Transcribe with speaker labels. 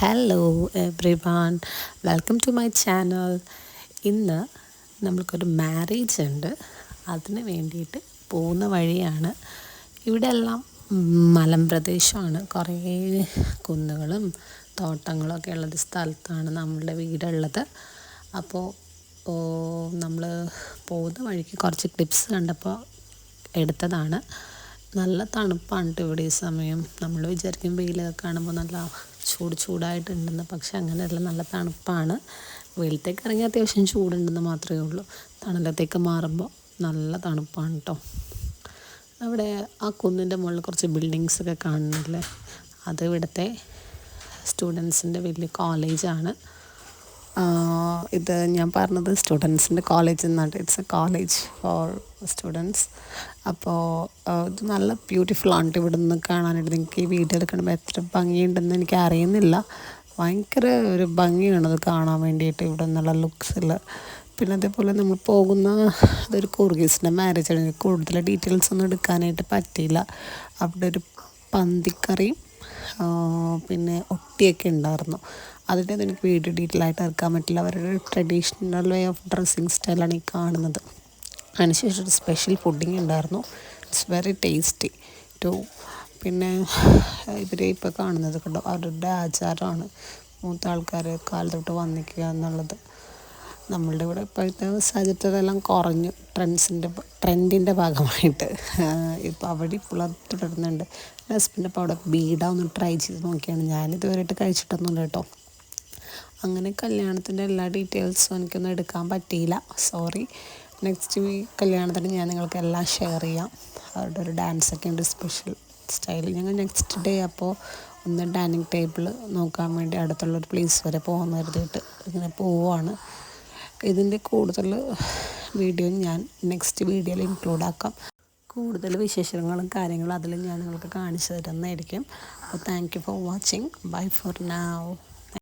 Speaker 1: Hello everyone, welcome to my channel. ഇന്ന് നമ്മൾക്കൊരു marriage ഉണ്ട്. അതിന് വേണ്ടിയിട്ട് പോകുന്ന വഴിയാണ്. ഇവിടെ എല്ലാം മലമ്പ്രദേശമാണ്. കുറേ കുന്നുകളും തോട്ടങ്ങളൊക്കെ ഉള്ളൊരു സ്ഥലത്താണ് നമ്മളുടെ വീടുള്ളത്. അപ്പോൾ നമ്മൾ പോകുന്ന വഴിക്ക് കുറച്ച് ക്ലിപ്സ് കണ്ടപ്പോൾ എടുത്തതാണ്. നല്ല തണുപ്പാണ് ഇവിടെ ഈ സമയം. നമ്മൾ വിചാരിക്കും വെയിലൊക്കെ കാണുമ്പോൾ നല്ല ചൂടായിട്ടുണ്ടെന്ന്, പക്ഷെ അങ്ങനെയല്ല, നല്ല തണുപ്പാണ്. വെയിലത്തേക്ക് ഇറങ്ങി അത്യാവശ്യം ചൂടുണ്ടെന്ന് മാത്രമേ ഉള്ളൂ. തണലത്തേക്ക് മാറുമ്പോൾ നല്ല തണുപ്പാണ് കേട്ടോ. അവിടെ ആ കുന്നിൻ്റെ മുകളിൽ കുറച്ച് ബിൽഡിങ്സൊക്കെ കാണുന്നില്ലേ, അത് ഇവിടുത്തെ സ്റ്റുഡൻസിൻ്റെ വലിയ കോളേജാണ്. ഇത് ഞാൻ പറഞ്ഞത് സ്റ്റുഡൻസിൻ്റെ കോളേജ് എന്നാണ്. It's A college for students. അപ്പോൾ ഇത് നല്ല ബ്യൂട്ടിഫുൾ ആണ് ഇവിടെ നിന്ന് കാണാനായിട്ട്. നിങ്ങൾക്ക് ഈ വീഡിയോ എടുക്കണമ്പോൾ എത്ര ഭംഗിയുണ്ടെന്ന് എനിക്ക് അറിയുന്നില്ല. ഭയങ്കര ഒരു ഭംഗിയാണത് കാണാൻ വേണ്ടിയിട്ട്, ഇവിടെ നിന്നുള്ള ലുക്സിൽ. പിന്നെ അതേപോലെ നമ്മൾ പോകുന്ന ഇതൊരു കുർഗീസിൻ്റെ മാരേജാണ്. കൂടുതൽ ഡീറ്റെയിൽസ് ഒന്നും എടുക്കാനായിട്ട് പറ്റിയില്ല. അവിടെ ഒരു പന്തിക്കറിയും പിന്നെ ഒട്ടിയൊക്കെ ഉണ്ടായിരുന്നു. അതിൻ്റെ ഒന്നും എനിക്ക് വീഡിയോ ഡീറ്റെയിൽ ആയിട്ട് എടുക്കാൻ പറ്റില്ല. അവരുടെ ട്രഡീഷണൽ വേ ഓഫ് ഡ്രസ്സിങ് സ്റ്റൈലാണ് ഈ കാണുന്നത്. അതിനുശേഷം ഒരു സ്പെഷ്യൽ പുഡിങ് ഉണ്ടായിരുന്നു. It's very tasty too. പിന്നെ ഇവരെ ഇപ്പോൾ കാണുന്നത് കണ്ടോ, അവരുടെ ആചാരമാണ് മൂത്ത ആൾക്കാർ കാലം തൊട്ട് വന്നിക്കുക എന്നുള്ളത്. നമ്മളുടെ ഇവിടെ ഇപ്പോഴത്തെ സാഹചര്യത്തിലെല്ലാം കുറഞ്ഞു, ട്രെൻഡിൻ്റെ ഭാഗമായിട്ട്. ഇപ്പോൾ അവിടെ ഇപ്പോൾ തുടരുന്നുണ്ട്. ഹസ്ബൻഡ് അപ്പോൾ അവിടെ ബീഡ ഒന്ന് ട്രൈ ചെയ്ത് നോക്കിയാണ്. ഞാനിതുവരെയായിട്ട് കഴിച്ചിട്ടൊന്നുമില്ല കേട്ടോ. അങ്ങനെ കല്യാണത്തിൻ്റെ എല്ലാ ഡീറ്റെയിൽസും എനിക്കൊന്നും എടുക്കാൻ പറ്റിയില്ല, സോറി. നെക്സ്റ്റ് കല്യാണത്തിന് ഞാൻ നിങ്ങൾക്ക് എല്ലാം ഷെയർ ചെയ്യാം. അവരുടെ ഒരു ഡാൻസൊക്കെ ഉണ്ട്, സ്പെഷ്യൽ സ്റ്റൈൽ. ഞങ്ങൾ നെക്സ്റ്റ് ഡേ അപ്പോൾ ഒന്ന് ഡൈനിങ് ടേബിൾ നോക്കാൻ വേണ്ടി അടുത്തുള്ളൊരു പ്ലേസ് വരെ പോകാൻ കരുതിയിട്ട് ഇങ്ങനെ പോവുകയാണ്. ഇതിൻ്റെ കൂടുതൽ വീഡിയോ ഞാൻ നെക്സ്റ്റ് വീഡിയോയിൽ ഇൻക്ലൂഡ് ആക്കാം. കൂടുതൽ വിശേഷങ്ങളും കാര്യങ്ങളും അതിൽ ഞാൻ നിങ്ങൾക്ക് കാണിച്ചു തരുന്നതായിരിക്കും. അപ്പോൾ thank you for watching. Bye for now.